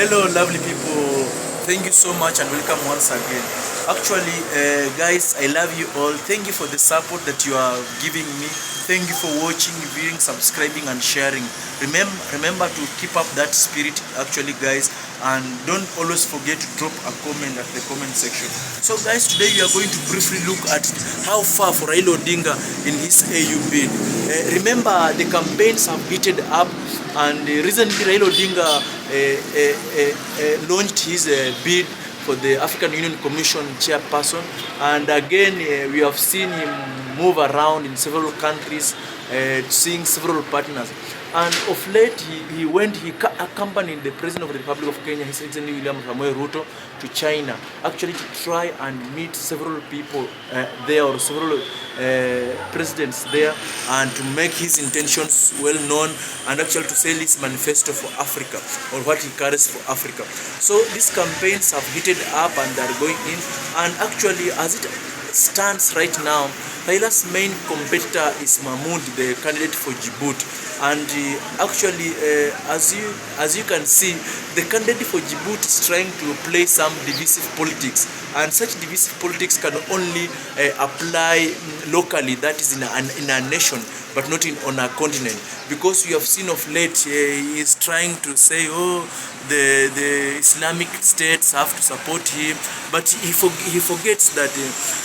Hello, lovely people. Thank you so much and welcome once again. Actually, guys, I love you all. Thank you for the support that you are giving me. Thank you for watching, viewing, subscribing, and sharing. Remember to keep up that spirit, actually, guys, and don't always forget to drop a comment at the comment section. So, guys, today we are going to briefly look at how far for Raila Odinga in his AU bid. Remember, the campaigns have heated up, and recently Raila Odinga launched his bid for the African Union Commission chairperson, and again we have seen him move around in several countries, seeing several partners. And of late, he accompanied the President of the Republic of Kenya, His Excellency William Samoei Ruto, to China, actually to try and meet several people there, or several presidents there, and to make his intentions well known, and actually to sell his manifesto for Africa, or what he carries for Africa. So these campaigns have heated up and are going in, and actually as it stands right now, Raila's main competitor is Mahmoud, the candidate for Djibouti, and actually as you can see, the candidate for Djibouti is trying to play some divisive politics, and such divisive politics can only apply locally, that is in a nation, but not on a continent, because we have seen of late he is trying to say, oh, the Islamic states have to support him, but he forgets that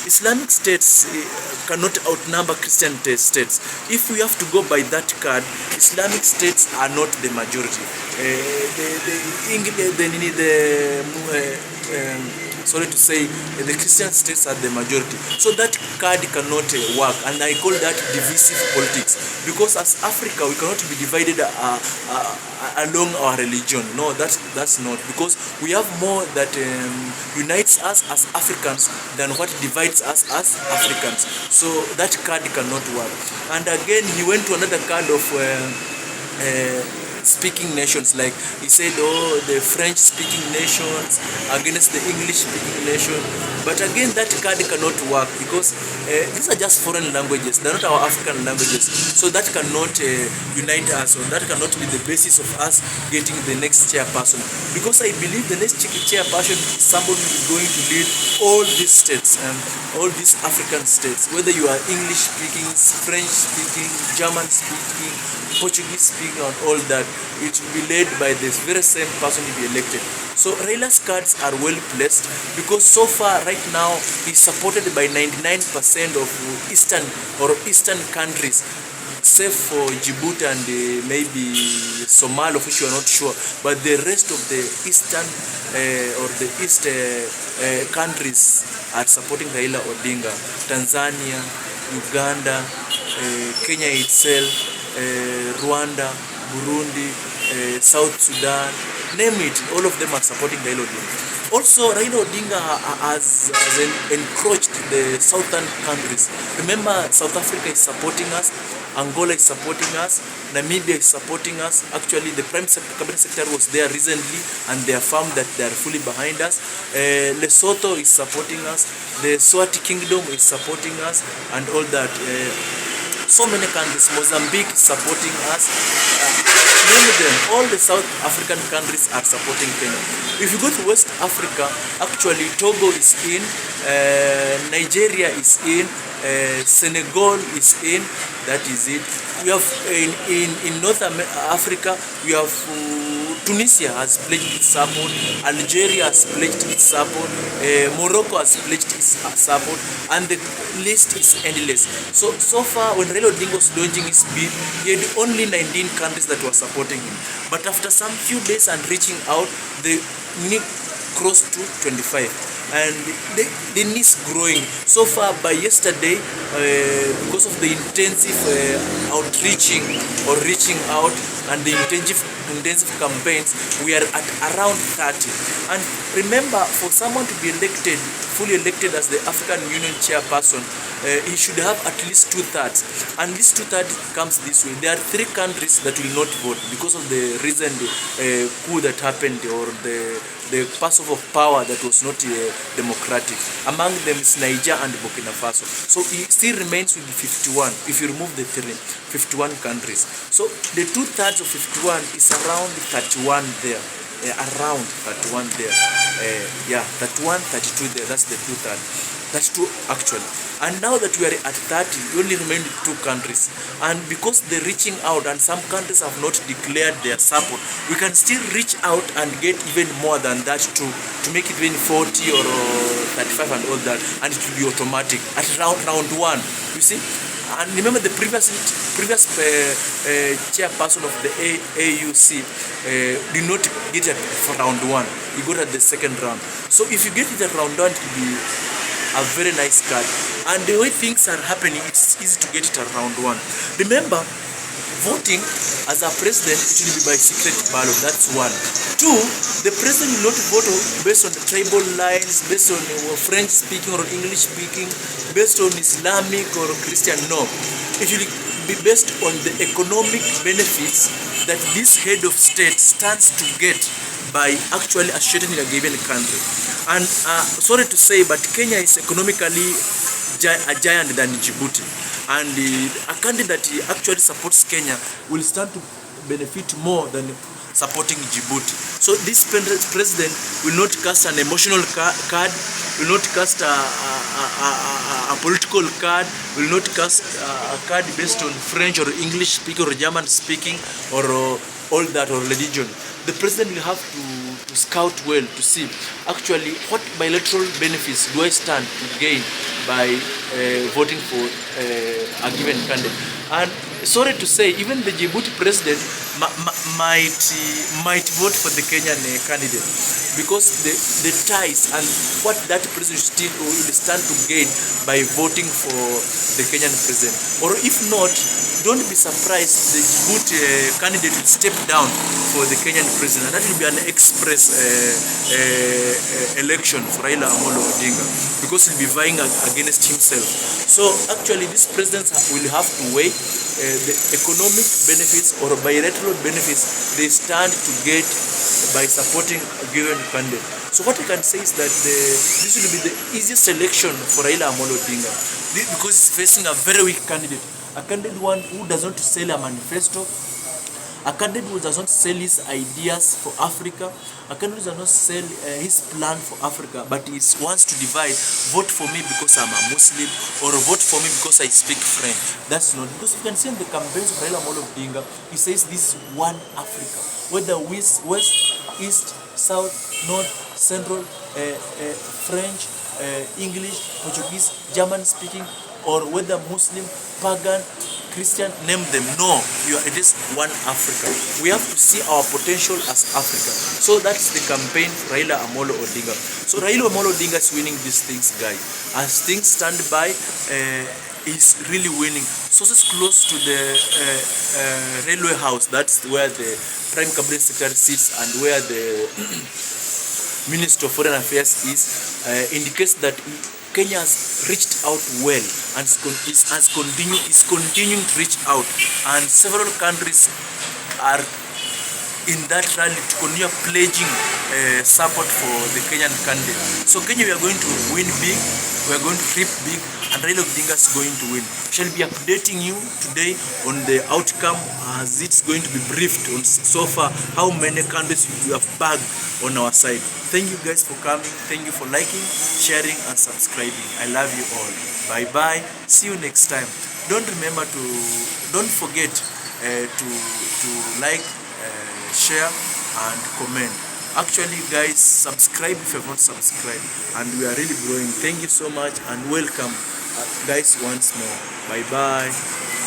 Islamic states cannot outnumber Christian states. If we have to go by that card, Islamic states are not the majority. Sorry to say, the Christian states are the majority. So that card cannot work, and I call that divisive politics, because as Africa we cannot be divided along our religion. No, that's not, because we have more that unites us as Africans than what divides us as Africans. So that card cannot work. And again, he went to another card of speaking nations, like he said, oh, the French speaking nations against the English speaking nation. But again, that card cannot work, because these are just foreign languages, they're not our African languages. So that cannot unite us, or that cannot be the basis of us getting the next chairperson, because I believe the next chairperson is somebody who is going to lead all these states, all these African states, whether you are English speaking, French speaking, German speaking, Portuguese speaking, and all that. It will be led by this very same person to be elected. So Raila's cards are well placed, because so far right now he's supported by 99% of eastern countries, save for Djibouti and maybe Somalia, of which you are not sure, but the rest of the eastern or the east countries are supporting Raila Odinga. Tanzania, Uganda, Kenya itself, Rwanda, Burundi, South Sudan, name it, all of them are supporting Raila Odinga. Also, Raila Odinga has encroached the southern countries. Remember, South Africa is supporting us, Angola is supporting us, Namibia is supporting us. Actually, the cabinet secretary was there recently, and they affirmed that they are fully behind us. Lesotho is supporting us, the Swati Kingdom is supporting us, and all that. So many countries, Mozambique is supporting us, many of them, all the South African countries are supporting Kenya. If you go to West Africa, actually Togo is in, Nigeria is in, Senegal is in, that is it. We have in North Africa, we have Tunisia has pledged its support, Algeria has pledged its support, Morocco has pledged its support, and the list is endless. So far, when Raila Odinga was launching his bid, he had only 19 countries that were supporting him. But after some few days and reaching out, the need crossed to 25. And the need is growing. So far, by yesterday, because of the intensive outreaching or reaching out and the intensive campaigns, we are at around 30. And remember, for someone to be elected, fully elected as the African Union chairperson, he should have at least 2/3. And this 2/3 comes this way. There are 3 countries that will not vote because of the recent coup that happened, or the pass-off of power that was not democratic. Among them is Niger and Burkina Faso. So it still remains with 51, if you remove the 51 countries. So the 2/3 of 51 is around 31 there. around 31 there. Yeah, 31, 32 there. That's the two-third. That's two actually. And now that we are at 30, we only remain with 2 countries. And because they're reaching out and some countries have not declared their support, we can still reach out and get even more than that to make it even 40 or 35 and all that, and it will be automatic at round 1. You see? And remember the previous chairperson of the AUC did not get it for round 1. He got at the second round. So if you get it at round 1, it will be a very nice card. And the way things are happening, it's easy to get it at round 1. Remember, voting as a president, it will be by secret ballot. That's 1. 2, the president will not vote based on the tribal lines, based on French speaking or English speaking, based on Islamic or Christian. No, it will be based on the economic benefits that this head of state stands to get by actually associating in a given country. And sorry to say, but Kenya is economically a giant than Djibouti. And a candidate that actually supports Kenya will stand to benefit more than supporting Djibouti. So this president will not cast an emotional card, will not cast a political card, will not cast a card based on French or English speaking or German speaking or all that or religion. The president will have to scout well to see actually what bilateral benefits do I stand to gain by voting for a given candidate. And sorry to say, even the Djibouti president might vote for the Kenyan candidate because the ties and what that president still will stand to gain by voting for the Kenyan president. Or if not, don't be surprised the Djibouti candidate will step down for the Kenyan president, and that will be an express election for Raila Amolo Odinga because he'll be vying against himself. So actually this president will have to weigh the economic benefits or bilateral benefits they stand to get by supporting a given candidate. So what I can say is that this will be the easiest election for Raila Amolo Odinga because he's facing a very weak candidate. A candidate one who does not sell a manifesto, a candidate who does not sell his ideas for Africa, a candidate who does not sell his plan for Africa, but he wants to divide, vote for me because I'm a Muslim, or vote for me because I speak French. That's not, because you can see in the campaigns of Raila Amolo Odinga, he says this is one Africa, whether west, east, south, north, central, French, English, Portuguese, German speaking, or whether Muslim, pagan, Christian, name them. No, it is one Africa. We have to see our potential as Africa. So that's the campaign for Raila Amolo Odinga. So Raila Amolo Odinga is winning these things, guys. As things stand by, is really winning. Sources close to the railway house, that's where the Prime Cabinet Secretary sits and where the Minister of Foreign Affairs is, indicates that Kenya has reached out well and is continuing to reach out, and several countries are in that rally to continue pledging support for the Kenyan candidate. So Kenya, we are going to win big, we are going to reap big, and Raila Odinga is going to win. We shall be updating you today on the outcome as it's going to be briefed on so far how many countries we have bagged on our side. Thank you guys for coming. Thank you for liking, sharing, and subscribing. I love you all. Bye bye. See you next time. Don't forget to like, share, and comment. Actually, guys, subscribe if you have not subscribed, and we are really growing. Thank you so much, and welcome, guys, once more. Bye bye.